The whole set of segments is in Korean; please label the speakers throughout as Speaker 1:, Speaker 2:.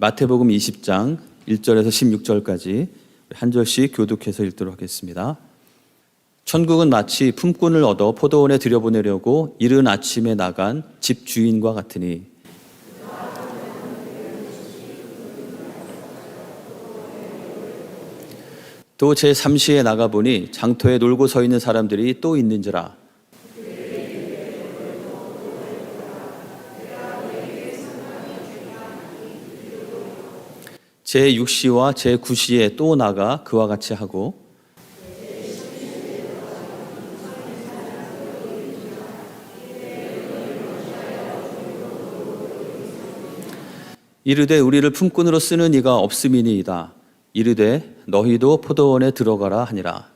Speaker 1: 마태복음 20장 1절에서 16절까지 한 절씩 교독해서 읽도록 하겠습니다. 천국은 마치 품꾼을 얻어 포도원에 들여보내려고 이른 아침에 나간 집 주인과 같으니 또 제3시에 나가보니 장터에 놀고 서 있는 사람들이 또 있는지라. 제6시와 제9시에 또 나가 그와 같이 하고 이르되 우리를 품꾼으로 쓰는 이가 없음이니이다. 이르되 너희도 포도원에 들어가라 하니라.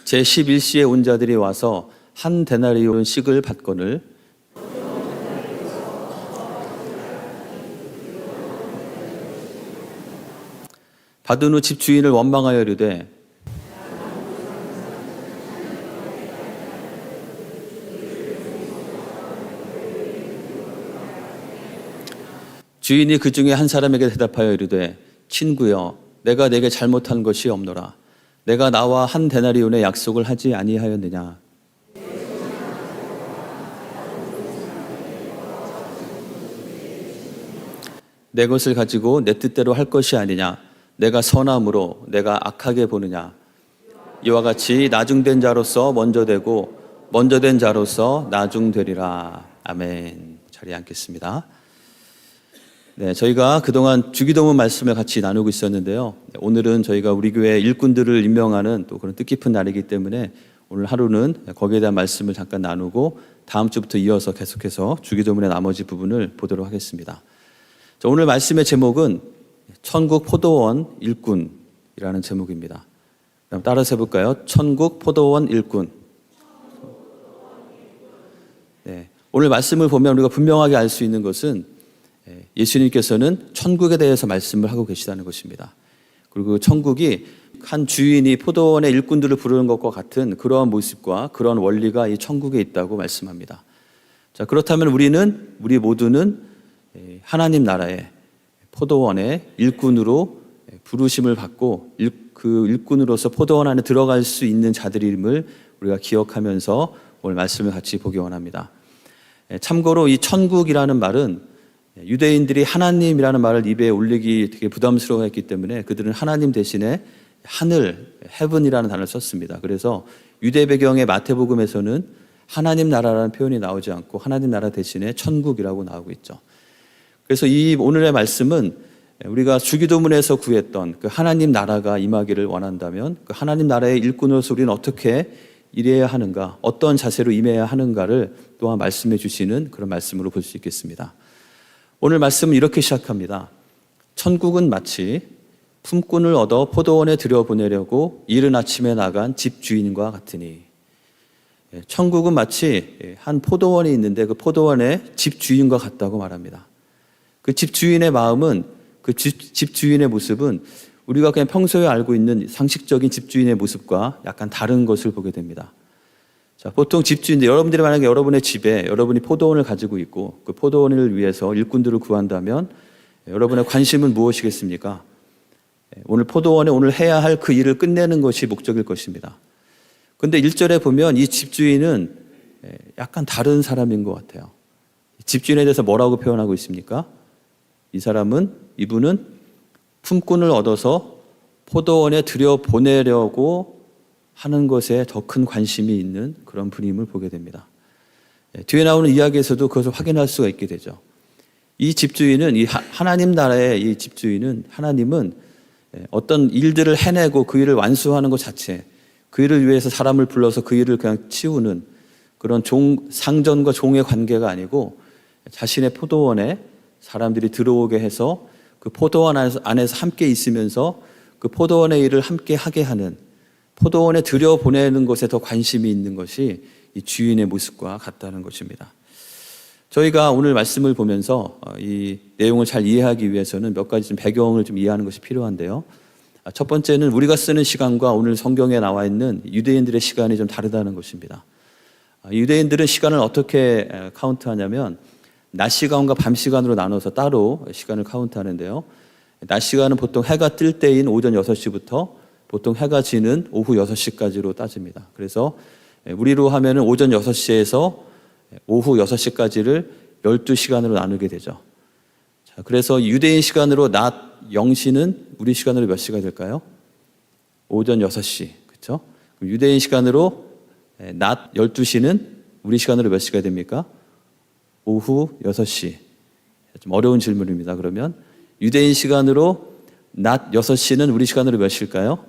Speaker 1: 제11시에 온 자들이 와서 한 데나리온 씩을 받거늘 받은 후 집주인을 원망하여 이르되 주인이 그 중에 한 사람에게 대답하여 이르되 친구여 내가 내게 잘못한 것이 없노라. 내가 나와 한 데나리온의 약속을 하지 아니하였느냐. 내 것을 가지고 내 뜻대로 할 것이 아니냐. 내가 선함으로 내가 악하게 보느냐. 이와 같이 나중된 자로서 먼저 되고 먼저 된 자로서 나중되리라. 아멘. 자리에 앉겠습니다. 네, 저희가 그동안 주기도문 말씀을 같이 나누고 있었는데요. 오늘은 저희가 우리 교회 일꾼들을 임명하는 또 그런 뜻깊은 날이기 때문에 오늘 하루는 거기에 대한 말씀을 잠깐 나누고 다음 주부터 이어서 계속해서 주기도문의 나머지 부분을 보도록 하겠습니다. 자, 오늘 말씀의 제목은 천국 포도원 일꾼이라는 제목입니다. 그럼 따라서 해볼까요? 천국 포도원 일꾼. 네, 오늘 말씀을 보면 우리가 분명하게 알 수 있는 것은 예수님께서는 천국에 대해서 말씀을 하고 계시다는 것입니다. 그리고 천국이 한 주인이 포도원의 일꾼들을 부르는 것과 같은 그러한 모습과 그런 원리가 이 천국에 있다고 말씀합니다. 자, 그렇다면 우리 모두는 하나님 나라의 포도원의 일꾼으로 부르심을 받고 그 일꾼으로서 포도원 안에 들어갈 수 있는 자들임을 우리가 기억하면서 오늘 말씀을 같이 보기 원합니다. 참고로 이 천국이라는 말은 유대인들이 하나님이라는 말을 입에 올리기 되게 부담스러워했기 때문에 그들은 하나님 대신에 하늘, heaven이라는 단어를 썼습니다. 그래서 유대 배경의 마태복음에서는 하나님 나라라는 표현이 나오지 않고 하나님 나라 대신에 천국이라고 나오고 있죠. 그래서 이 오늘의 말씀은 우리가 주기도문에서 구했던 그 하나님 나라가 임하기를 원한다면 그 하나님 나라의 일꾼으로서 우리는 어떻게 일해야 하는가, 어떤 자세로 임해야 하는가를 또한 말씀해 주시는 그런 말씀으로 볼 수 있겠습니다. 오늘 말씀은 이렇게 시작합니다. 천국은 마치 품꾼을 얻어 포도원에 들여보내려고 이른 아침에 나간 집주인과 같으니, 천국은 마치 한 포도원이 있는데 그 포도원의 집주인과 같다고 말합니다. 그 집주인의 마음은, 그 집주인의 모습은 우리가 그냥 평소에 알고 있는 상식적인 집주인의 모습과 약간 다른 것을 보게 됩니다. 자, 보통 집주인들, 여러분들이 만약에 여러분의 집에 여러분이 포도원을 가지고 있고 그 포도원을 위해서 일꾼들을 구한다면 여러분의 관심은 무엇이겠습니까? 오늘 포도원에 오늘 해야 할 그 일을 끝내는 것이 목적일 것입니다. 그런데 1절에 보면 이 집주인은 약간 다른 사람인 것 같아요. 집주인에 대해서 뭐라고 표현하고 있습니까? 이분은 품꾼을 얻어서 포도원에 들여보내려고 하는 것에 더 큰 관심이 있는 그런 분임을 보게 됩니다. 뒤에 나오는 이야기에서도 그것을 확인할 수가 있게 되죠. 이 집주인은, 이 하나님 나라의 이 집주인은, 하나님은 어떤 일들을 해내고 그 일을 완수하는 것 자체, 그 일을 위해서 사람을 불러서 그 일을 그냥 치우는 그런 상전과 종의 관계가 아니고 자신의 포도원에 사람들이 들어오게 해서 그 포도원 안에서 함께 있으면서 그 포도원의 일을 함께 하게 하는, 포도원에 들여보내는 것에 더 관심이 있는 것이 이 주인의 모습과 같다는 것입니다. 저희가 오늘 말씀을 보면서 이 내용을 잘 이해하기 위해서는 몇 가지 좀 배경을 좀 이해하는 것이 필요한데요. 첫 번째는 우리가 쓰는 시간과 오늘 성경에 나와 있는 유대인들의 시간이 좀 다르다는 것입니다. 유대인들은 시간을 어떻게 카운트하냐면 낮 시간과 밤 시간으로 나눠서 따로 시간을 카운트하는데요. 낮 시간은 보통 해가 뜰 때인 오전 6시부터 보통 해가 지는 오후 6시까지로 따집니다. 그래서 우리로 하면은 오전 6시에서 오후 6시까지를 12시간으로 나누게 되죠. 자, 그래서 유대인 시간으로 낮 0시는 우리 시간으로 몇 시가 될까요? 오전 6시. 그렇죠? 유대인 시간으로 낮 12시는 우리 시간으로 몇 시가 됩니까? 오후 6시. 좀 어려운 질문입니다. 그러면 유대인 시간으로 낮 6시는 우리 시간으로 몇 시일까요?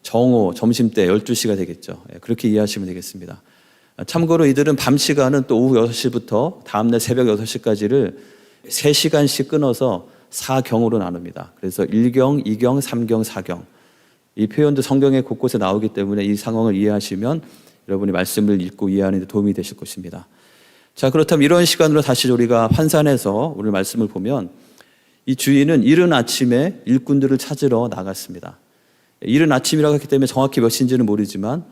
Speaker 1: 정오, 점심때 12시가 되겠죠. 그렇게 이해하시면 되겠습니다. 참고로 이들은 밤 시간은 또 오후 6시부터 다음날 새벽 6시까지를 3시간씩 끊어서 4경으로 나눕니다. 그래서 1경, 2경, 3경, 4경. 이 표현도 성경에 곳곳에 나오기 때문에 이 상황을 이해하시면 여러분이 말씀을 읽고 이해하는 데 도움이 되실 것입니다. 자, 그렇다면 이런 시간으로 다시 우리가 환산해서 오늘 말씀을 보면 이 주인은 이른 아침에 일꾼들을 찾으러 나갔습니다. 이른 아침이라고 했기 때문에 정확히 몇 시인지는 모르지만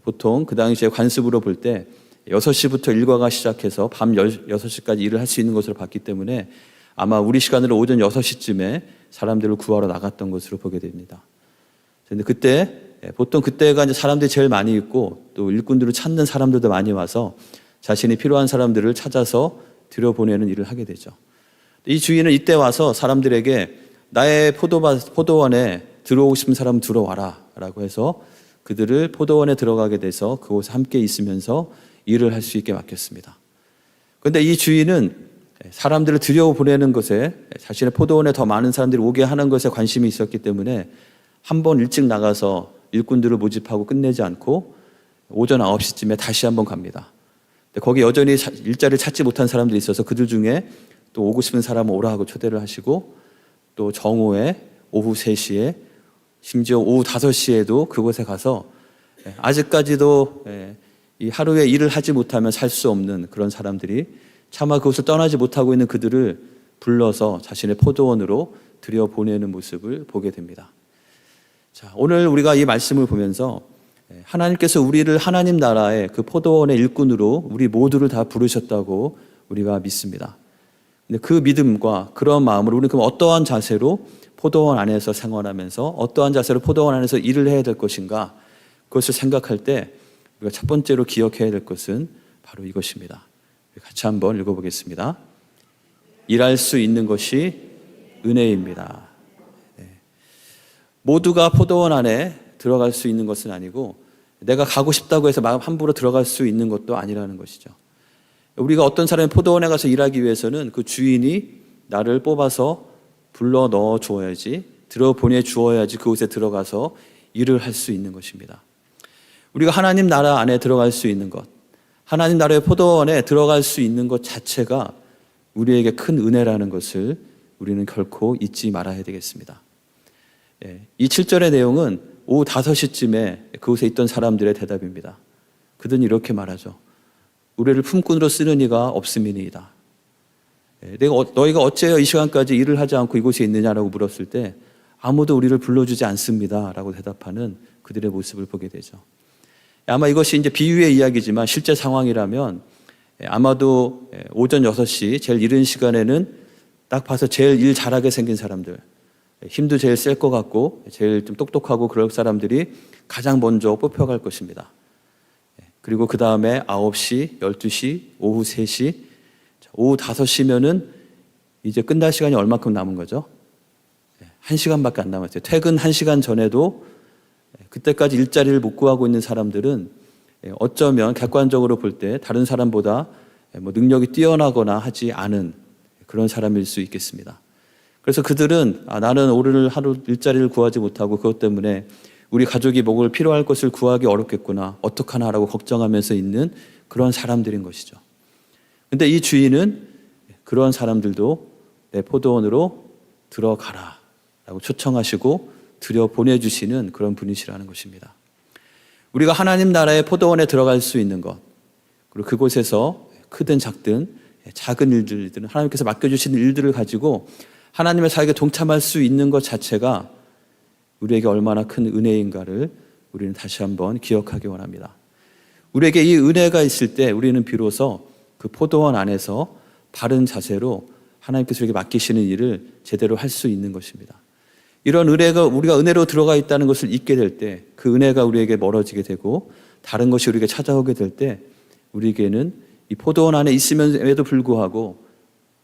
Speaker 1: 보통 그 당시에 관습으로 볼 때 6시부터 일과가 시작해서 밤 6시까지 일을 할 수 있는 것으로 봤기 때문에 아마 우리 시간으로 오전 6시쯤에 사람들을 구하러 나갔던 것으로 보게 됩니다. 그런데 그때 보통 그때가 이제 사람들이 제일 많이 있고 또 일꾼들을 찾는 사람들도 많이 와서 자신이 필요한 사람들을 찾아서 들여보내는 일을 하게 되죠. 이 주인은 이때 와서 사람들에게 나의 포도원에 들어오고 싶은 사람 들어와라 라고 해서 그들을 포도원에 들어가게 돼서 그곳에 함께 있으면서 일을 할 수 있게 맡겼습니다. 그런데 이 주인은 사람들을 들여보내는 것에 자신의 포도원에 더 많은 사람들이 오게 하는 것에 관심이 있었기 때문에 한 번 일찍 나가서 일꾼들을 모집하고 끝내지 않고 오전 9시쯤에 다시 한번 갑니다. 거기 여전히 일자리를 찾지 못한 사람들이 있어서 그들 중에 또 오고 싶은 사람은 오라 하고 초대를 하시고 또 정오에 오후 3시에 심지어 오후 5시에도 그곳에 가서 아직까지도 이 하루에 일을 하지 못하면 살 수 없는 그런 사람들이 차마 그곳을 떠나지 못하고 있는 그들을 불러서 자신의 포도원으로 들여보내는 모습을 보게 됩니다. 자, 오늘 우리가 이 말씀을 보면서 하나님께서 우리를 하나님 나라의 그 포도원의 일꾼으로 우리 모두를 다 부르셨다고 우리가 믿습니다. 근데 그 믿음과 그런 마음으로 우리는 그럼 어떠한 자세로 포도원 안에서 생활하면서 어떠한 자세로 포도원 안에서 일을 해야 될 것인가, 그것을 생각할 때 우리가 첫 번째로 기억해야 될 것은 바로 이것입니다. 같이 한번 읽어보겠습니다. 일할 수 있는 것이 은혜입니다. 모두가 포도원 안에 들어갈 수 있는 것은 아니고 내가 가고 싶다고 해서 마음 함부로 들어갈 수 있는 것도 아니라는 것이죠. 우리가 어떤 사람이 포도원에 가서 일하기 위해서는 그 주인이 나를 뽑아서 불러 넣어 주어야지, 들어보내 주어야지 그곳에 들어가서 일을 할 수 있는 것입니다. 우리가 하나님 나라 안에 들어갈 수 있는 것, 하나님 나라의 포도원에 들어갈 수 있는 것 자체가 우리에게 큰 은혜라는 것을 우리는 결코 잊지 말아야 되겠습니다. 이 7절의 내용은 오후 5시쯤에 그곳에 있던 사람들의 대답입니다. 그들은 이렇게 말하죠. 우리를 품꾼으로 쓰는 이가 없음이니이다. 너희가 어째요 이 시간까지 일을 하지 않고 이곳에 있느냐라고 물었을 때 아무도 우리를 불러주지 않습니다 라고 대답하는 그들의 모습을 보게 되죠. 아마 이것이 이제 비유의 이야기지만 실제 상황이라면 아마도 오전 6시 제일 이른 시간에는 딱 봐서 제일 일 잘하게 생긴 사람들, 힘도 제일 셀 것 같고 제일 좀 똑똑하고 그럴 사람들이 가장 먼저 뽑혀갈 것입니다. 그리고 그 다음에 9시, 12시, 오후 3시, 오후 5시면은 이제 끝날 시간이 얼마큼 남은 거죠? 1시간밖에 안 남았어요. 퇴근 1시간 전에도 그때까지 일자리를 못 구하고 있는 사람들은 어쩌면 객관적으로 볼 때 다른 사람보다 뭐 능력이 뛰어나거나 하지 않은 그런 사람일 수 있겠습니다. 그래서 그들은 나는 오늘 하루 일자리를 구하지 못하고 그것 때문에 우리 가족이 먹을 필요할 것을 구하기 어렵겠구나, 어떡하나라고 걱정하면서 있는 그런 사람들인 것이죠. 근데 이 주인은 그런 사람들도 내 포도원으로 들어가라 라고 초청하시고 들여보내주시는 그런 분이시라는 것입니다. 우리가 하나님 나라의 포도원에 들어갈 수 있는 것, 그리고 그곳에서 크든 작든 작은 일들은 하나님께서 맡겨주시는 일들을 가지고 하나님의 사역에 동참할 수 있는 것 자체가 우리에게 얼마나 큰 은혜인가를 우리는 다시 한번 기억하기 원합니다. 우리에게 이 은혜가 있을 때 우리는 비로소 그 포도원 안에서 바른 자세로 하나님께서 우리에게 맡기시는 일을 제대로 할 수 있는 것입니다. 이런 은혜가 우리가 은혜로 들어가 있다는 것을 잊게 될 때, 그 은혜가 우리에게 멀어지게 되고 다른 것이 우리에게 찾아오게 될 때 우리에게는 이 포도원 안에 있음에도 불구하고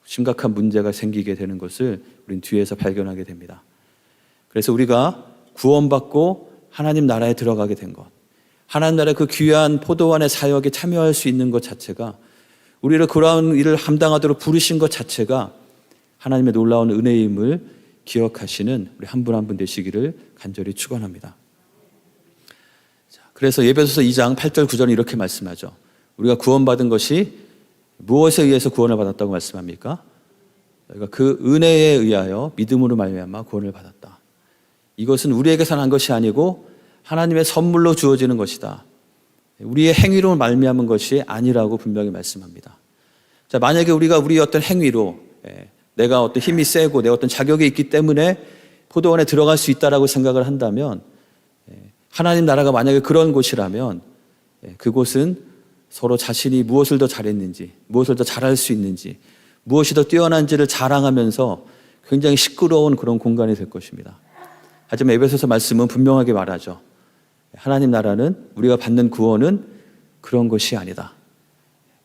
Speaker 1: 심각한 문제가 생기게 되는 것을 우리는 뒤에서 발견하게 됩니다. 그래서 우리가 구원받고 하나님 나라에 들어가게 된 것, 하나님 나라의 그 귀한 포도원의 사역에 참여할 수 있는 것 자체가, 우리를 그러한 일을 감당하도록 부르신 것 자체가 하나님의 놀라운 은혜임을 기억하시는 우리 한 분 한 분 되시기를 간절히 축원합니다. 그래서 에베소서 2장 8절 9절은 이렇게 말씀하죠. 우리가 구원받은 것이 무엇에 의해서 구원을 받았다고 말씀합니까? 그러니까 그 은혜에 의하여 믿음으로 말미암아 구원을 받았다. 이것은 우리에게서 난 것이 아니고 하나님의 선물로 주어지는 것이다. 우리의 행위로 말미암은 것이 아니라고 분명히 말씀합니다. 자, 만약에 우리가 우리의 어떤 행위로 내가 어떤 힘이 세고 내가 어떤 자격이 있기 때문에 포도원에 들어갈 수 있다라고 생각을 한다면, 하나님 나라가 만약에 그런 곳이라면 그곳은 서로 자신이 무엇을 더 잘했는지, 무엇을 더 잘할 수 있는지, 무엇이 더 뛰어난지를 자랑하면서 굉장히 시끄러운 그런 공간이 될 것입니다. 하지만 에베소서 말씀은 분명하게 말하죠. 하나님 나라는, 우리가 받는 구원은 그런 것이 아니다.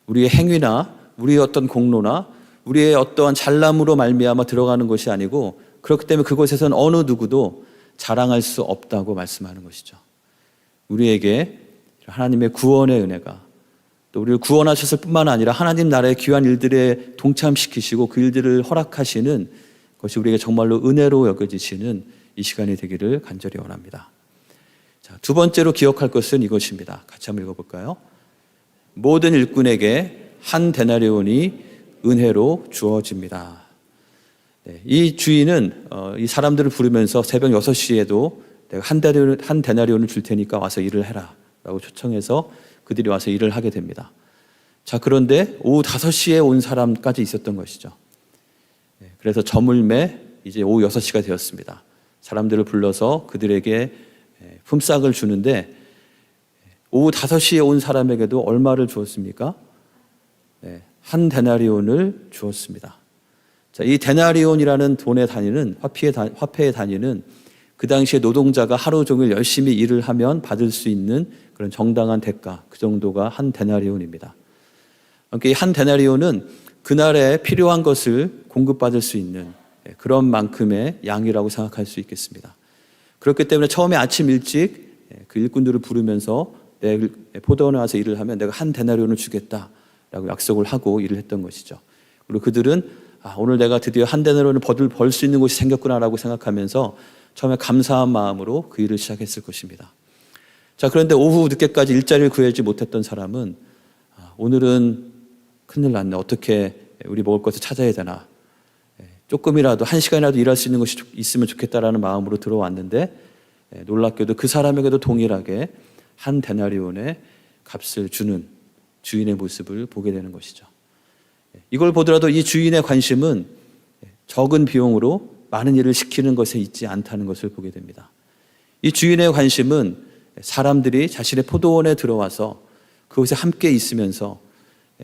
Speaker 1: 우리의 행위나 우리의 어떤 공로나 우리의 어떠한 잘남으로 말미암아 들어가는 것이 아니고, 그렇기 때문에 그곳에서는 어느 누구도 자랑할 수 없다고 말씀하는 것이죠. 우리에게 하나님의 구원의 은혜가, 또 우리를 구원하셨을 뿐만 아니라 하나님 나라의 귀한 일들에 동참시키시고 그 일들을 허락하시는 것이 우리에게 정말로 은혜로 여겨지시는 이 시간이 되기를 간절히 원합니다. 자, 두 번째로 기억할 것은 이것입니다. 같이 한번 읽어볼까요? 모든 일꾼에게 한 데나리온이 은혜로 주어집니다. 네, 이 주인은 이 사람들을 부르면서 새벽 6시에도 내가 한 데나리온을 줄 테니까 와서 일을 해라 라고 초청해서 그들이 와서 일을 하게 됩니다. 자, 그런데 오후 5시에 온 사람까지 있었던 것이죠. 네, 그래서 저물매 이제 오후 6시가 되었습니다. 사람들을 불러서 그들에게 품삯을 주는데, 오후 5시에 온 사람에게도 얼마를 주었습니까? 네, 한 데나리온을 주었습니다. 자, 이 데나리온이라는 돈의 단위는, 화폐의 단위는 그 당시에 노동자가 하루 종일 열심히 일을 하면 받을 수 있는 그런 정당한 대가, 그 정도가 한 데나리온입니다. 그러니까 이 한 데나리온은 그날에 필요한 것을 공급받을 수 있는 그런 만큼의 양이라고 생각할 수 있겠습니다. 그렇기 때문에 처음에 아침 일찍 그 일꾼들을 부르면서 내 포도원에 와서 일을 하면 내가 한 데나리온을 주겠다라고 약속을 하고 일을 했던 것이죠. 그리고 그들은 오늘 내가 드디어 한 데나리온을 벌 수 있는 곳이 생겼구나라고 생각하면서 처음에 감사한 마음으로 그 일을 시작했을 것입니다. 자, 그런데 오후 늦게까지 일자리를 구하지 못했던 사람은 오늘은 큰일 났네. 어떻게 우리 먹을 것을 찾아야 되나. 조금이라도 1시간이라도 일할 수 있는 것이 있으면 좋겠다라는 마음으로 들어왔는데, 놀랍게도 그 사람에게도 동일하게 한 데나리온의 값을 주는 주인의 모습을 보게 되는 것이죠. 이걸 보더라도 이 주인의 관심은 적은 비용으로 많은 일을 시키는 것에 있지 않다는 것을 보게 됩니다. 이 주인의 관심은 사람들이 자신의 포도원에 들어와서 그곳에 함께 있으면서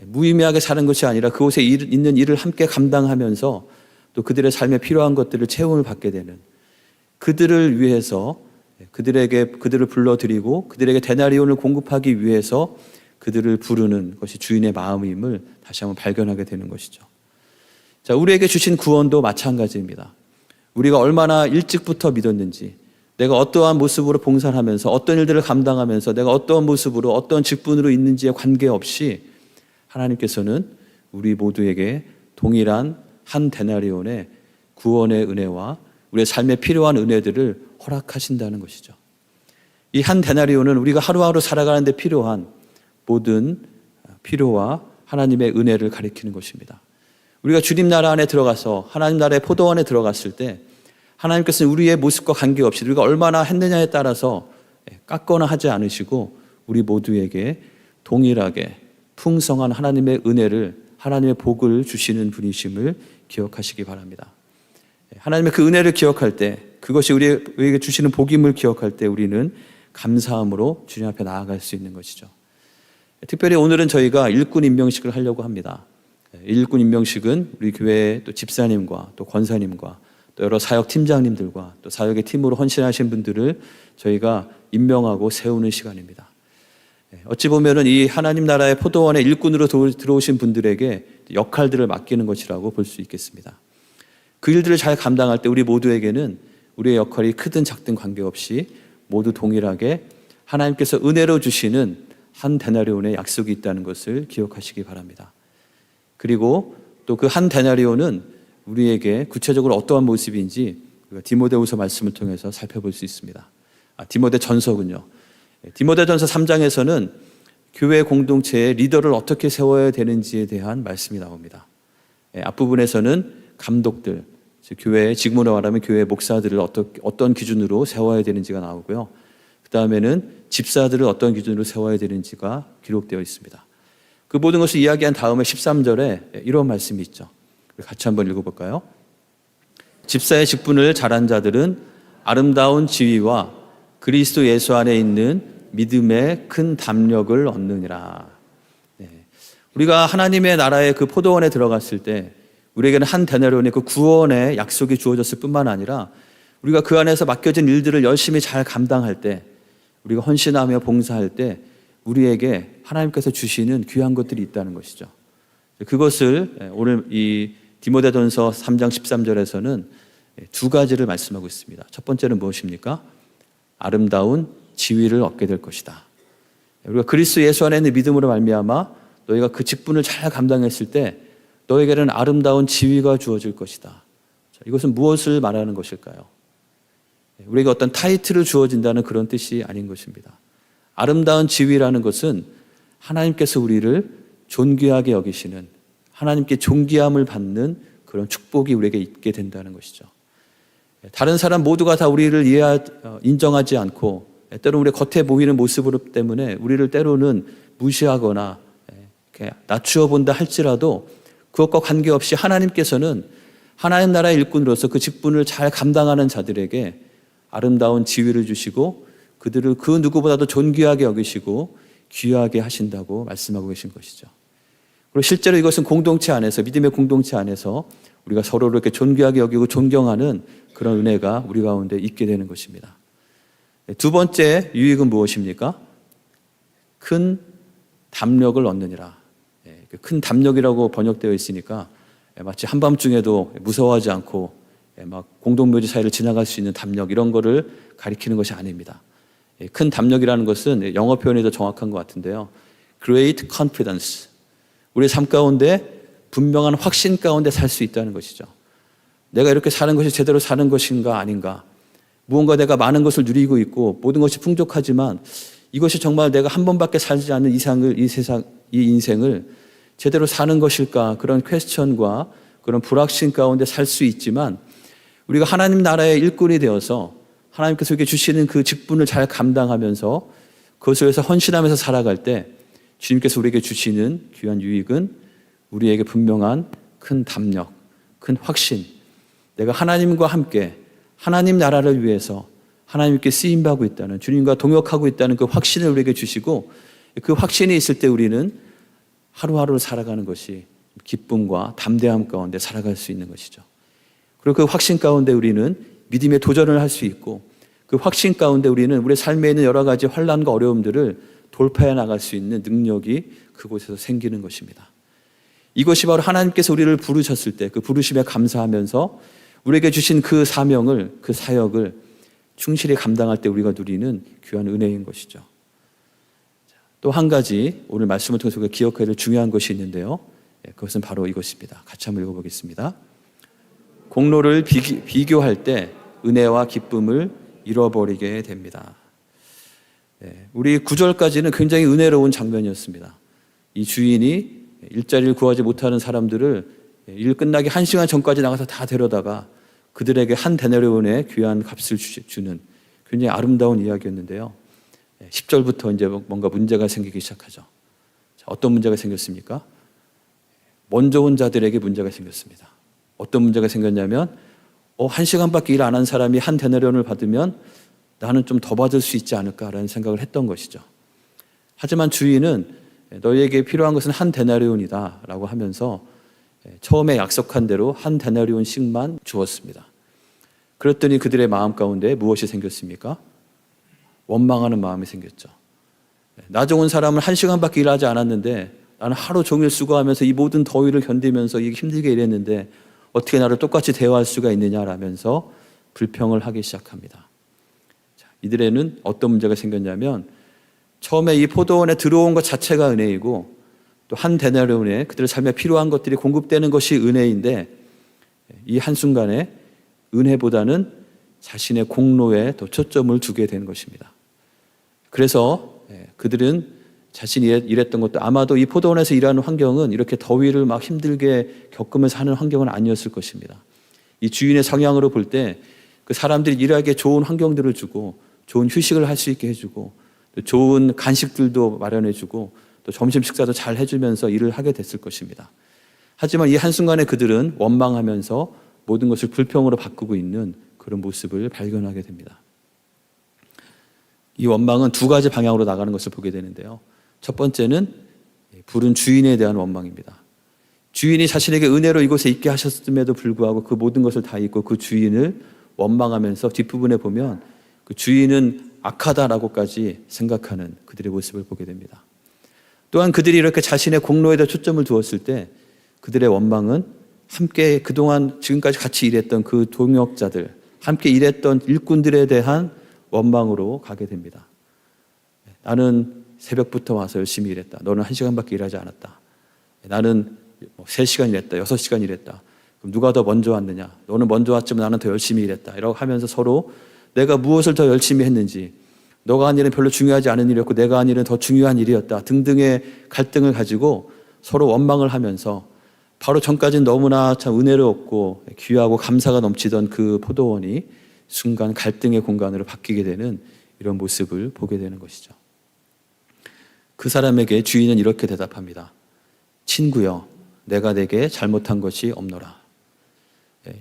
Speaker 1: 무의미하게 사는 것이 아니라 그곳에 있는 일을 함께 감당하면서 또 그들의 삶에 필요한 것들을 채움을 받게 되는, 그들을 위해서 그들을 불러들이고 그들에게 데나리온을 공급하기 위해서 그들을 부르는 것이 주인의 마음임을 다시 한번 발견하게 되는 것이죠. 자, 우리에게 주신 구원도 마찬가지입니다. 우리가 얼마나 일찍부터 믿었는지, 내가 어떠한 모습으로 봉사하면서 어떤 일들을 감당하면서 내가 어떠한 모습으로 어떤 직분으로 있는지에 관계없이 하나님께서는 우리 모두에게 동일한 한 데나리온의 구원의 은혜와 우리의 삶에 필요한 은혜들을 허락하신다는 것이죠. 이 한 데나리온은 우리가 하루하루 살아가는 데 필요한 모든 필요와 하나님의 은혜를 가리키는 것입니다. 우리가 주님 나라 안에 들어가서 하나님 나라의 포도원에 들어갔을 때 하나님께서는 우리의 모습과 관계없이 우리가 얼마나 했느냐에 따라서 깎거나 하지 않으시고 우리 모두에게 동일하게 풍성한 하나님의 은혜를, 하나님의 복을 주시는 분이심을 기억하시기 바랍니다. 하나님의 그 은혜를 기억할 때 그것이 우리에게 주시는 복임을 기억할 때 우리는 감사함으로 주님 앞에 나아갈 수 있는 것이죠. 특별히 오늘은 저희가 일꾼 임명식을 하려고 합니다. 일꾼 임명식은 우리 교회 또 집사님과 또 권사님과 또 여러 사역 팀장님들과 또 사역의 팀으로 헌신하신 분들을 저희가 임명하고 세우는 시간입니다. 어찌 보면은 이 하나님 나라의 포도원의 일꾼으로 들어오신 분들에게 역할들을 맡기는 것이라고 볼 수 있겠습니다. 그 일들을 잘 감당할 때 우리 모두에게는 우리의 역할이 크든 작든 관계없이 모두 동일하게 하나님께서 은혜로 주시는 한 데나리온의 약속이 있다는 것을 기억하시기 바랍니다. 그리고 또 그 한 데나리온은 우리에게 구체적으로 어떠한 모습인지 디모데후서 말씀을 통해서 살펴볼 수 있습니다. 디모데 전서군요. 디모데 전서 3장에서는 교회 공동체의 리더를 어떻게 세워야 되는지에 대한 말씀이 나옵니다. 앞부분에서는 감독들, 즉 교회의 직무로 말하면 교회 목사들을 어떤 기준으로 세워야 되는지가 나오고요. 그 다음에는 집사들을 어떤 기준으로 세워야 되는지가 기록되어 있습니다. 그 모든 것을 이야기한 다음에 13절에 이런 말씀이 있죠. 같이 한번 읽어볼까요? 집사의 직분을 잘한 자들은 아름다운 지위와 그리스도 예수 안에 있는 믿음의 큰 담력을 얻느니라. 우리가 하나님의 나라의 그 포도원에 들어갔을 때 우리에게는 한 데나리온의 그 구원의 약속이 주어졌을 뿐만 아니라 우리가 그 안에서 맡겨진 일들을 열심히 잘 감당할 때, 우리가 헌신하며 봉사할 때 우리에게 하나님께서 주시는 귀한 것들이 있다는 것이죠. 그것을 오늘 이 디모데전서 3장 13절에서는 두 가지를 말씀하고 있습니다. 첫 번째는 무엇입니까? 아름다운 지위를 얻게 될 것이다. 우리가 그리스도 예수 안에 있는 믿음으로 말미암아 너희가 그 직분을 잘 감당했을 때 너에게는 아름다운 지위가 주어질 것이다. 이것은 무엇을 말하는 것일까요? 우리에게 어떤 타이틀을 주어진다는 그런 뜻이 아닌 것입니다. 아름다운 지위라는 것은 하나님께서 우리를 존귀하게 여기시는, 하나님께 존귀함을 받는 그런 축복이 우리에게 있게 된다는 것이죠. 다른 사람 모두가 다 우리를 인정하지 않고 때로는 우리 겉에 보이는 모습으로 때문에 우리를 때로는 무시하거나 낮추어 본다 할지라도 그것과 관계없이 하나님께서는 하나님 나라의 일꾼으로서 그 직분을 잘 감당하는 자들에게 아름다운 지위를 주시고 그들을 그 누구보다도 존귀하게 여기시고 귀하게 하신다고 말씀하고 계신 것이죠. 그리고 실제로 이것은 공동체 안에서, 믿음의 공동체 안에서 우리가 서로를 이렇게 존귀하게 여기고 존경하는 그런 은혜가 우리 가운데 있게 되는 것입니다. 두 번째 유익은 무엇입니까? 큰 담력을 얻느니라. 큰 담력이라고 번역되어 있으니까 마치 한밤중에도 무서워하지 않고 막 공동묘지 사이를 지나갈 수 있는 담력, 이런 거를 가리키는 것이 아닙니다. 큰 담력이라는 것은 영어 표현이 더 정확한 것 같은데요. Great confidence. 우리의 삶 가운데 분명한 확신 가운데 살 수 있다는 것이죠. 내가 이렇게 사는 것이 제대로 사는 것인가 아닌가. 무언가 내가 많은 것을 누리고 있고 모든 것이 풍족하지만 이것이 정말 내가 한 번밖에 살지 않는 이 인생을 제대로 사는 것일까. 그런 퀘스천과 그런 불확신 가운데 살 수 있지만 우리가 하나님 나라의 일꾼이 되어서 하나님께서 우리에게 주시는 그 직분을 잘 감당하면서 그것을 위해서 헌신하면서 살아갈 때 주님께서 우리에게 주시는 귀한 유익은 우리에게 분명한 큰 담력, 큰 확신, 내가 하나님과 함께 하나님 나라를 위해서 하나님께 쓰임받고 있다는, 주님과 동역하고 있다는 그 확신을 우리에게 주시고 그 확신이 있을 때 우리는 하루하루를 살아가는 것이 기쁨과 담대함 가운데 살아갈 수 있는 것이죠. 그리고 그 확신 가운데 우리는 믿음의 도전을 할 수 있고 그 확신 가운데 우리는 우리의 삶에 있는 여러 가지 환난과 어려움들을 돌파해 나갈 수 있는 능력이 그곳에서 생기는 것입니다. 이것이 바로 하나님께서 우리를 부르셨을 때 그 부르심에 감사하면서 우리에게 주신 그 사명을, 그 사역을 충실히 감당할 때 우리가 누리는 귀한 은혜인 것이죠. 또 한 가지 오늘 말씀을 통해서 우리가 기억해야 될 중요한 것이 있는데요. 그것은 바로 이것입니다. 같이 한번 읽어보겠습니다. 공로를 비교할 때 은혜와 기쁨을 잃어버리게 됩니다. 우리 9절까지는 굉장히 은혜로운 장면이었습니다. 이 주인이 일자리를 구하지 못하는 사람들을 일 끝나기 1시간 전까지 나가서 다 데려다가 그들에게 한 데나리온의 귀한 값을 주는 굉장히 아름다운 이야기였는데요. 10절부터 이제 뭔가 문제가 생기기 시작하죠. 어떤 문제가 생겼습니까? 먼저 온 자들에게 문제가 생겼습니다. 어떤 문제가 생겼냐면 한 시간밖에 일 안 한 사람이 한 데나리온을 받으면 나는 좀 더 받을 수 있지 않을까라는 생각을 했던 것이죠. 하지만 주인은 너희에게 필요한 것은 한 데나리온이다 라고 하면서 처음에 약속한 대로 한 데나리온씩만 주었습니다. 그랬더니 그들의 마음 가운데 무엇이 생겼습니까? 원망하는 마음이 생겼죠. 나 좋은 사람은 한 시간밖에 일하지 않았는데 나는 하루 종일 수고하면서 이 모든 더위를 견디면서 힘들게 일했는데 어떻게 나를 똑같이 대우할 수가 있느냐라면서 불평을 하기 시작합니다. 이들에는 어떤 문제가 생겼냐면 처음에 이 포도원에 들어온 것 자체가 은혜이고 또 한 데나리온에 그들의 삶에 필요한 것들이 공급되는 것이 은혜인데 이 한순간에 은혜보다는 자신의 공로에 더 초점을 두게 된 것입니다. 그래서 그들은 자신이 일했던 것도 아마도 이 포도원에서 일하는 환경은 이렇게 더위를 막 힘들게 겪으면서 하는 환경은 아니었을 것입니다. 이 주인의 성향으로 볼 때 그 사람들이 일하기에 좋은 환경들을 주고 좋은 휴식을 할 수 있게 해주고 또 좋은 간식들도 마련해주고 또 점심 식사도 잘 해주면서 일을 하게 됐을 것입니다. 하지만 이 한순간에 그들은 원망하면서 모든 것을 불평으로 바꾸고 있는 그런 모습을 발견하게 됩니다. 이 원망은 두 가지 방향으로 나가는 것을 보게 되는데요. 첫 번째는 부른 주인에 대한 원망입니다. 주인이 자신에게 은혜로 이곳에 있게 하셨음에도 불구하고 그 모든 것을 다 잊고 그 주인을 원망하면서 뒷부분에 보면 그 주인은 악하다라고까지 생각하는 그들의 모습을 보게 됩니다. 또한 그들이 이렇게 자신의 공로에다 초점을 두었을 때 그들의 원망은 함께 그동안 지금까지 같이 일했던 그 동역자들, 함께 일했던 일꾼들에 대한 원망으로 가게 됩니다. 나는 새벽부터 와서 열심히 일했다. 너는 1시간밖에 일하지 않았다. 나는 3시간 일했다. 6시간 일했다. 그럼 누가 더 먼저 왔느냐? 너는 먼저 왔지만 나는 더 열심히 일했다. 이라고 하면서 서로 내가 무엇을 더 열심히 했는지, 너가 한 일은 별로 중요하지 않은 일이었고 내가 한 일은 더 중요한 일이었다 등등의 갈등을 가지고 서로 원망을 하면서 바로 전까지는 너무나 참 은혜롭고 귀하고 감사가 넘치던 그 포도원이 순간 갈등의 공간으로 바뀌게 되는 이런 모습을 보게 되는 것이죠. 그 사람에게 주인은 이렇게 대답합니다. 친구여, 내가 내게 잘못한 것이 없노라.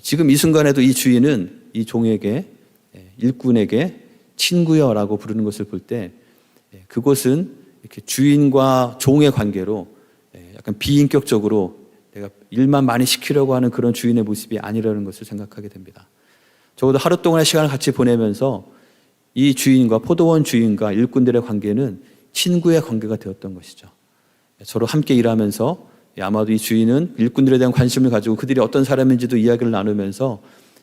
Speaker 1: 지금 이 순간에도 이 주인은 이 종에게, 일꾼에게 친구여라고 부르는 것을 볼 때 그것은 이렇게 주인과 종의 관계로 약간 비인격적으로 내가 일만 많이 시키려고 하는 그런 주인의 모습이 아니라는 것을 생각하게 됩니다. 적어도 하루 동안의 시간을 같이 보내면서 이 주인과 포도원 주인과 일꾼들의 관계는 친구의 관계가 되었던 것이죠. 서로 함께 일하면서 아마도 이 주인은 일꾼들에 대한 관심을 가지고 그들이 어떤 사람인지도 이야기를 나누면서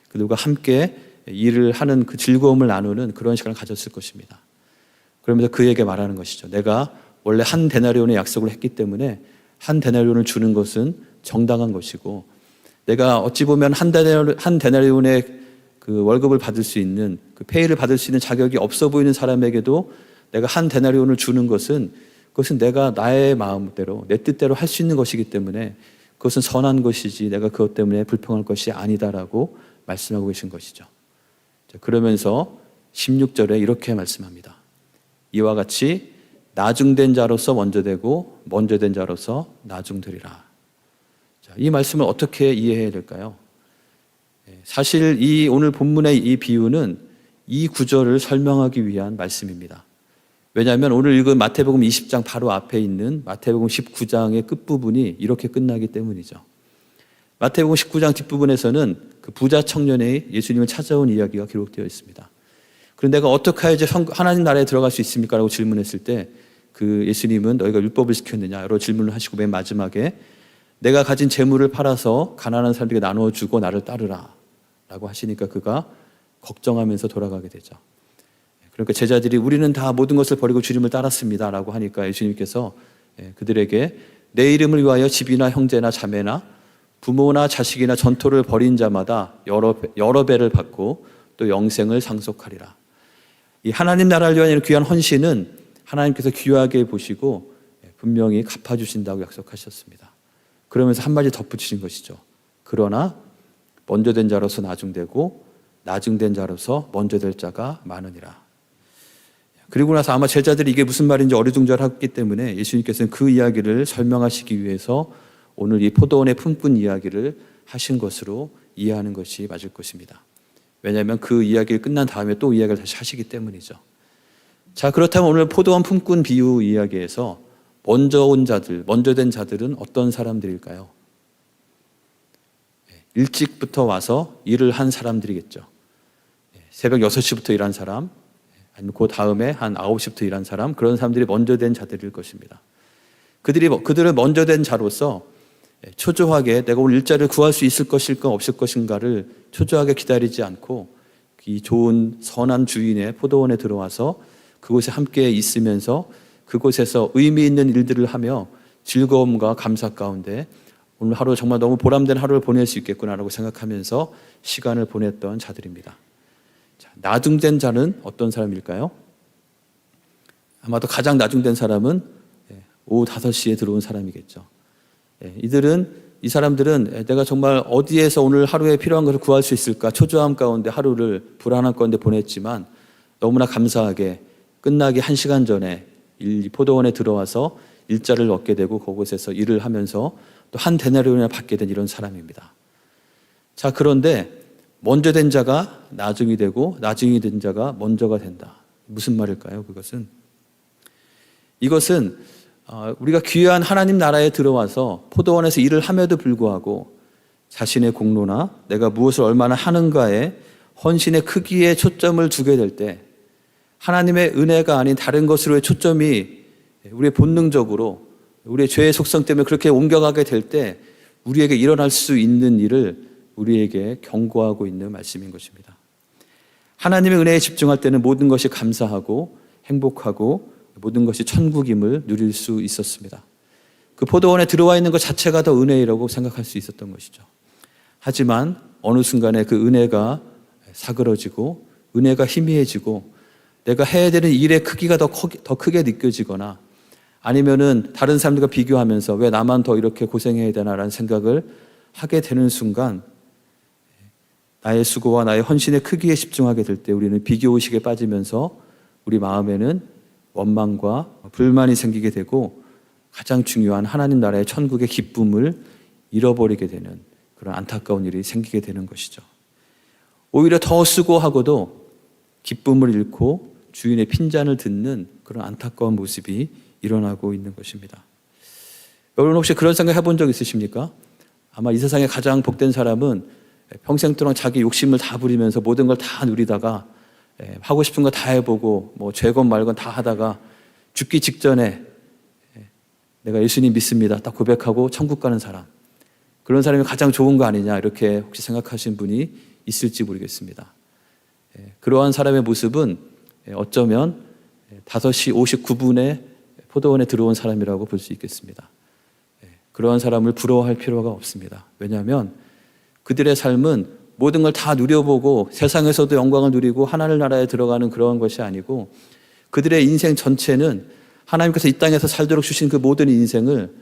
Speaker 1: 그들과 함께 일을 하는 그 즐거움을 나누는 그런 시간을 가졌을 것입니다. 그러면서 그에게 말하는 것이죠. 내가 원래 한 데나리온의 약속을 했기 때문에 한 데나리온을 주는 것은 정당한 것이고 내가 어찌 보면 한 데나리온의 그 월급을 받을 수 있는 그 페이를 받을 수 있는 자격이 없어 보이는 사람에게도 내가 한 데나리온을 주는 것은 그것은 내가 나의 마음대로 내 뜻대로 할 수 있는 것이기 때문에 그것은 선한 것이지 내가 그것 때문에 불평할 것이 아니다라고 말씀하고 계신 것이죠. 그러면서 16절에 이렇게 말씀합니다. 이와 같이 나중된 자로서 먼저 되고 먼저 된 자로서 나중되리라. 이 말씀을 어떻게 이해해야 될까요? 사실 이 오늘 본문의 이 비유는 이 구절을 설명하기 위한 말씀입니다. 왜냐하면 오늘 읽은 마태복음 20장 바로 앞에 있는 마태복음 19장의 끝부분이 이렇게 끝나기 때문이죠. 마태복음 19장 뒷부분에서는 그 부자 청년의 예수님을 찾아온 이야기가 기록되어 있습니다. 그런데 내가 어떻게 해야지 하나님 나라에 들어갈 수 있습니까? 라고 질문했을 때 그 예수님은 너희가 율법을 지켰느냐? 여러 질문을 하시고 맨 마지막에 내가 가진 재물을 팔아서 가난한 사람들에게 나눠주고 나를 따르라 라고 하시니까 그가 걱정하면서 돌아가게 되죠. 그러니까 제자들이 우리는 다 모든 것을 버리고 주님을 따랐습니다 라고 하니까 예수님께서 그들에게 내 이름을 위하여 집이나 형제나 자매나 부모나 자식이나 전토를 벌인 자마다 여러 배를 받고 또 영생을 상속하리라. 이 하나님 나라를 위한 귀한 헌신은 하나님께서 귀하게 보시고 분명히 갚아주신다고 약속하셨습니다. 그러면서 한마디 덧붙이신 것이죠. 그러나 먼저 된 자로서 나중되고 나중된 자로서 먼저 될 자가 많으니라. 그리고 나서 아마 제자들이 이게 무슨 말인지 어리둥절했기 때문에 예수님께서는 그 이야기를 설명하시기 위해서 오늘 이 포도원의 품꾼 이야기를 하신 것으로 이해하는 것이 맞을 것입니다. 왜냐하면 그 이야기를 끝난 다음에 또 이야기를 다시 하시기 때문이죠. 자, 그렇다면 오늘 포도원 품꾼 비유 이야기에서 먼저 온 자들, 먼저 된 자들은 어떤 사람들일까요? 일찍부터 와서 일을 한 사람들이겠죠. 새벽 6시부터 일한 사람, 아니면 그 다음에 한 9시부터 일한 사람, 그런 사람들이 먼저 된 자들일 것입니다. 그들은 먼저 된 자로서 초조하게 내가 오늘 일자리를 구할 수 있을 것일까 없을 것인가를 초조하게 기다리지 않고 이 좋은 선한 주인의 포도원에 들어와서 그곳에 함께 있으면서 그곳에서 의미 있는 일들을 하며 즐거움과 감사 가운데 오늘 하루 정말 너무 보람된 하루를 보낼 수 있겠구나라고 생각하면서 시간을 보냈던 자들입니다. 자, 나중된 자는 어떤 사람일까요? 아마도 가장 나중된 사람은 오후 5시에 들어온 사람이겠죠. 이 사람들은 내가 정말 어디에서 오늘 하루에 필요한 것을 구할 수 있을까 초조함 가운데 하루를 불안한 가운데 보냈지만 너무나 감사하게 끝나기 1시간 전에 이 포도원에 들어와서 일자를 얻게 되고 그곳에서 일을 하면서 또 한 데나리온을 받게 된 이런 사람입니다. 자, 그런데 먼저 된 자가 나중이 되고 나중이 된 자가 먼저가 된다. 무슨 말일까요? 이것은 우리가 귀한 하나님 나라에 들어와서 포도원에서 일을 함에도 불구하고 자신의 공로나 내가 무엇을 얼마나 하는가에 헌신의 크기에 초점을 두게 될 때 하나님의 은혜가 아닌 다른 것으로의 초점이 우리의 본능적으로 우리의 죄의 속성 때문에 그렇게 옮겨가게 될 때 우리에게 일어날 수 있는 일을 우리에게 경고하고 있는 말씀인 것입니다. 하나님의 은혜에 집중할 때는 모든 것이 감사하고 행복하고 모든 것이 천국임을 누릴 수 있었습니다. 그 포도원에 들어와 있는 것 자체가 더 은혜라고 생각할 수 있었던 것이죠. 하지만 어느 순간에 그 은혜가 사그러지고 은혜가 희미해지고 내가 해야 되는 일의 크기가 더 크게 느껴지거나 아니면은 다른 사람들과 비교하면서 왜 나만 더 이렇게 고생해야 되나라는 생각을 하게 되는 순간 나의 수고와 나의 헌신의 크기에 집중하게 될 때 우리는 비교의식에 빠지면서 우리 마음에는 원망과 불만이 생기게 되고 가장 중요한 하나님 나라의 천국의 기쁨을 잃어버리게 되는 그런 안타까운 일이 생기게 되는 것이죠. 오히려 더 수고하고도 기쁨을 잃고 주인의 핀잔을 듣는 그런 안타까운 모습이 일어나고 있는 것입니다. 여러분 혹시 그런 생각 해본 적 있으십니까? 아마 이 세상에 가장 복된 사람은 평생 동안 자기 욕심을 다 부리면서 모든 걸 다 누리다가 하고 싶은 거 다 해보고 뭐 죄건 말건 다 하다가 죽기 직전에 내가 예수님 믿습니다 딱 고백하고 천국 가는 사람, 그런 사람이 가장 좋은 거 아니냐 이렇게 혹시 생각하신 분이 있을지 모르겠습니다. 그러한 사람의 모습은 어쩌면 5시 59분에 포도원에 들어온 사람이라고 볼 수 있겠습니다. 그러한 사람을 부러워할 필요가 없습니다. 왜냐하면 그들의 삶은 모든 걸 다 누려보고 세상에서도 영광을 누리고 하나님 나라에 들어가는 그러한 것이 아니고 그들의 인생 전체는 하나님께서 이 땅에서 살도록 주신 그 모든 인생을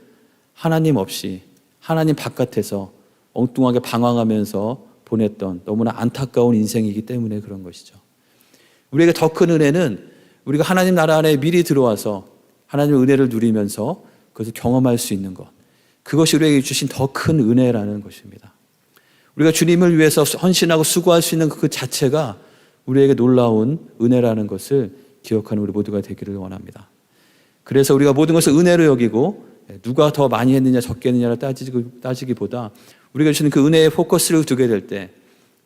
Speaker 1: 하나님 없이 하나님 바깥에서 엉뚱하게 방황하면서 보냈던 너무나 안타까운 인생이기 때문에 그런 것이죠. 우리에게 더 큰 은혜는 우리가 하나님 나라 안에 미리 들어와서 하나님의 은혜를 누리면서 그것을 경험할 수 있는 것, 그것이 우리에게 주신 더 큰 은혜라는 것입니다. 우리가 주님을 위해서 헌신하고 수고할 수 있는 그 자체가 우리에게 놀라운 은혜라는 것을 기억하는 우리 모두가 되기를 원합니다. 그래서 우리가 모든 것을 은혜로 여기고 누가 더 많이 했느냐 적게 했느냐를 따지기보다 우리가 주시는 그 은혜에 포커스를 두게 될 때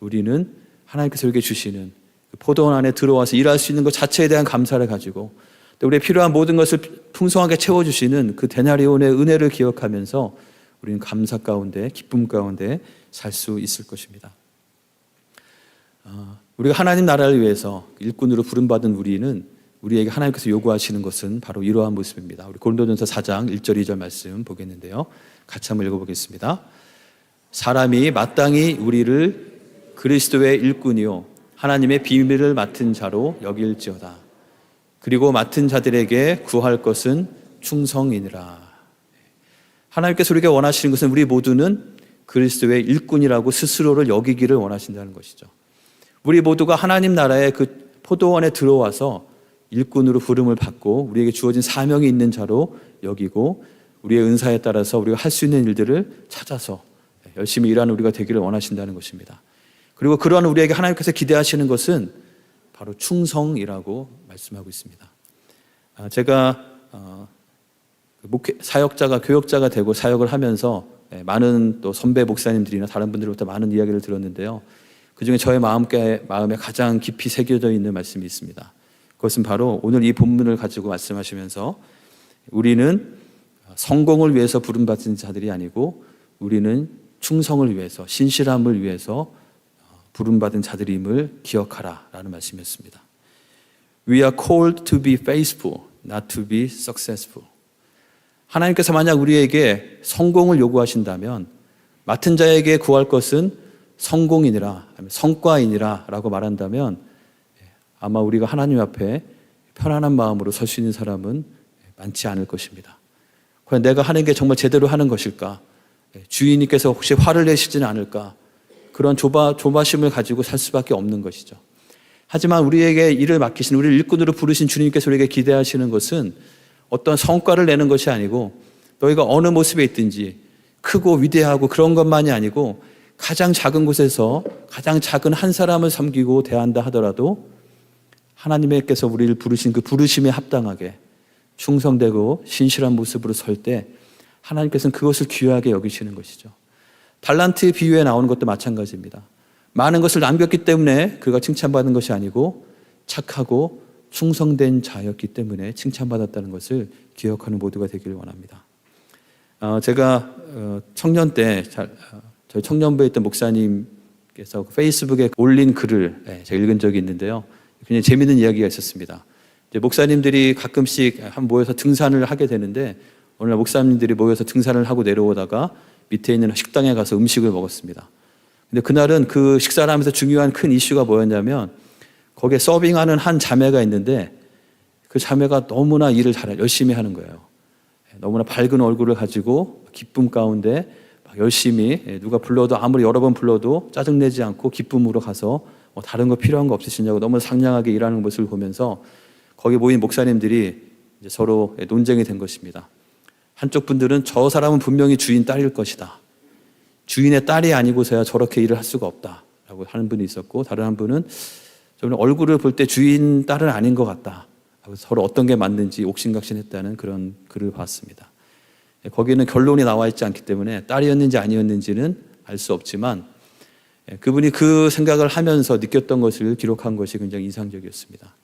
Speaker 1: 우리는 하나님께서 우리에게 주시는 그 포도원 안에 들어와서 일할 수 있는 것 자체에 대한 감사를 가지고 또 우리의 필요한 모든 것을 풍성하게 채워주시는 그 데나리온의 은혜를 기억하면서 우리는 감사 가운데 기쁨 가운데 살 수 있을 것입니다. 우리가 하나님 나라를 위해서 일꾼으로 부름받은 우리는 우리에게 하나님께서 요구하시는 것은 바로 이러한 모습입니다. 우리 고린도전서 4장 1절 2절 말씀 보겠는데요. 같이 한번 읽어보겠습니다. 사람이 마땅히 우리를 그리스도의 일꾼이요 하나님의 비밀을 맡은 자로 여길지어다. 그리고 맡은 자들에게 구할 것은 충성이니라. 하나님께서 우리에게 원하시는 것은 우리 모두는 그리스도의 일꾼이라고 스스로를 여기기를 원하신다는 것이죠. 우리 모두가 하나님 나라의 그 포도원에 들어와서 일꾼으로 부름을 받고 우리에게 주어진 사명이 있는 자로 여기고 우리의 은사에 따라서 우리가 할 수 있는 일들을 찾아서 열심히 일하는 우리가 되기를 원하신다는 것입니다. 그리고 그러한 우리에게 하나님께서 기대하시는 것은 바로 충성이라고 말씀하고 있습니다. 제가 사역자가 교역자가 되고 사역을 하면서 많은 또 선배 목사님들이나 다른 분들로부터 많은 이야기를 들었는데요. 그중에 저의 마음에 가장 깊이 새겨져 있는 말씀이 있습니다. 그것은 바로 오늘 이 본문을 가지고 말씀하시면서 우리는 성공을 위해서 부름받은 자들이 아니고 우리는 충성을 위해서, 신실함을 위해서 부름받은 자들임을 기억하라 라는 말씀이었습니다. We are called to be faithful, not to be successful. 하나님께서 만약 우리에게 성공을 요구하신다면 맡은 자에게 구할 것은 성공이니라, 성과이니라 라고 말한다면 아마 우리가 하나님 앞에 편안한 마음으로 설 수 있는 사람은 많지 않을 것입니다. 과연 내가 하는 게 정말 제대로 하는 것일까? 주인님께서 혹시 화를 내시지는 않을까? 그런 조바심을 가지고 살 수밖에 없는 것이죠. 하지만 우리에게 일을 맡기신, 우리를 일꾼으로 부르신 주님께서 우리에게 기대하시는 것은 어떤 성과를 내는 것이 아니고 너희가 어느 모습에 있든지 크고 위대하고 그런 것만이 아니고 가장 작은 곳에서 가장 작은 한 사람을 섬기고 대한다 하더라도 하나님께서 우리를 부르신 그 부르심에 합당하게 충성되고 신실한 모습으로 설 때 하나님께서는 그것을 귀하게 여기시는 것이죠. 달란트 비유에 나오는 것도 마찬가지입니다. 많은 것을 남겼기 때문에 그가 칭찬받은 것이 아니고 착하고 충성된 자였기 때문에 칭찬받았다는 것을 기억하는 모두가 되기를 원합니다. 제가 청년 때 저희 청년부에 있던 목사님께서 페이스북에 올린 글을 제가 읽은 적이 있는데요. 굉장히 재미있는 이야기가 있었습니다. 이제 목사님들이 가끔씩 모여서 등산을 하게 되는데 오늘 목사님들이 모여서 등산을 하고 내려오다가 밑에 있는 식당에 가서 음식을 먹었습니다. 근데 그날은 그 식사를 하면서 중요한 큰 이슈가 뭐였냐면 거기에 서빙하는 한 자매가 있는데 그 자매가 너무나 일을 열심히 하는 거예요. 너무나 밝은 얼굴을 가지고 기쁨 가운데 열심히 누가 불러도 아무리 여러 번 불러도 짜증내지 않고 기쁨으로 가서 다른 거 필요한 거 없으시냐고 너무 상냥하게 일하는 모습을 보면서 거기 모인 목사님들이 이제 서로 논쟁이 된 것입니다. 한쪽 분들은 저 사람은 분명히 주인 딸일 것이다. 주인의 딸이 아니고서야 저렇게 일을 할 수가 없다라고 하는 분이 있었고 다른 한 분은 저는 얼굴을 볼 때 주인 딸은 아닌 것 같다. 서로 어떤 게 맞는지 옥신각신했다는 그런 글을 봤습니다. 거기는 결론이 나와 있지 않기 때문에 딸이었는지 아니었는지는 알 수 없지만 그분이 그 생각을 하면서 느꼈던 것을 기록한 것이 굉장히 인상적이었습니다.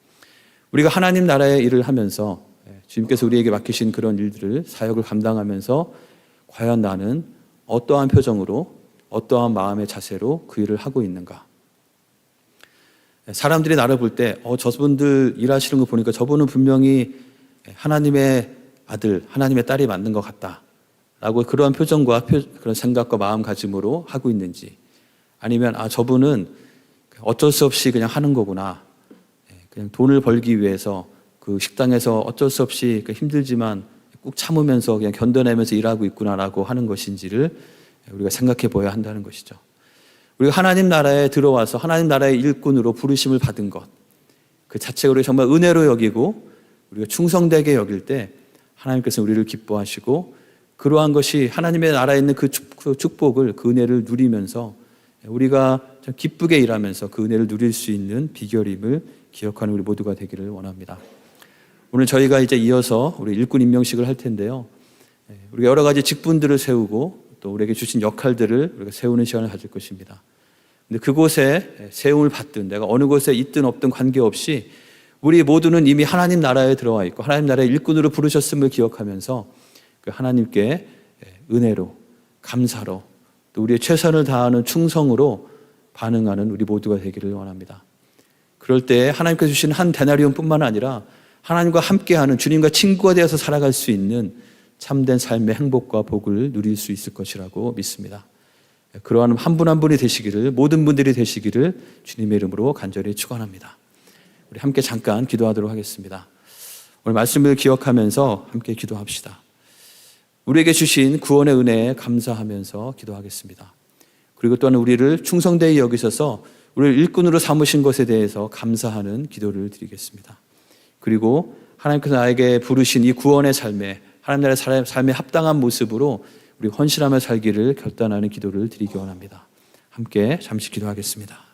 Speaker 1: 우리가 하나님 나라의 일을 하면서 주님께서 우리에게 맡기신 그런 일들을 사역을 감당하면서 과연 나는 어떠한 표정으로 어떠한 마음의 자세로 그 일을 하고 있는가? 사람들이 나를 볼 때 저분들 일하시는 거 보니까 저분은 분명히 하나님의 아들, 하나님의 딸이 맞는 것 같다 라고 그러한 표정과 그런 생각과 마음가짐으로 하고 있는지 아니면 저분은 어쩔 수 없이 그냥 하는 거구나, 그냥 돈을 벌기 위해서 그 식당에서 어쩔 수 없이 힘들지만 꾹 참으면서 그냥 견뎌내면서 일하고 있구나라고 하는 것인지를 우리가 생각해 보아야 한다는 것이죠. 우리가 하나님 나라에 들어와서 하나님 나라의 일꾼으로 부르심을 받은 것, 그 자체가 우리가 정말 은혜로 여기고 우리가 충성되게 여길 때 하나님께서 우리를 기뻐하시고 그러한 것이 하나님의 나라에 있는 그 축복을, 그 은혜를 누리면서 우리가 좀 기쁘게 일하면서 그 은혜를 누릴 수 있는 비결임을 기억하는 우리 모두가 되기를 원합니다. 오늘 저희가 이제 이어서 우리 일꾼 임명식을 할 텐데요. 우리가 여러 가지 직분들을 세우고 또 우리에게 주신 역할들을 우리가 세우는 시간을 가질 것입니다. 근데 그곳에 세움을 받든 내가 어느 곳에 있든 없든 관계없이 우리 모두는 이미 하나님 나라에 들어와 있고 하나님 나라의 일꾼으로 부르셨음을 기억하면서 그 하나님께 은혜로, 감사로 또 우리의 최선을 다하는 충성으로 반응하는 우리 모두가 되기를 원합니다. 그럴 때 하나님께서 주신 한 데나리온뿐만 아니라 하나님과 함께하는 주님과 친구가 되어서 살아갈 수 있는 참된 삶의 행복과 복을 누릴 수 있을 것이라고 믿습니다. 그러한 한 분 한 분이 되시기를, 모든 분들이 되시기를 주님의 이름으로 간절히 축원합니다. 우리 함께 잠깐 기도하도록 하겠습니다. 오늘 말씀을 기억하면서 함께 기도합시다. 우리에게 주신 구원의 은혜에 감사하면서 기도하겠습니다. 그리고 또한 우리를 충성되이 여기셔서 우리를 일꾼으로 삼으신 것에 대해서 감사하는 기도를 드리겠습니다. 그리고 하나님께서 나에게 부르신 이 구원의 삶에, 하나님 나라의 삶에 합당한 모습으로 우리 헌신하며 살기를 결단하는 기도를 드리기 원합니다. 함께 잠시 기도하겠습니다.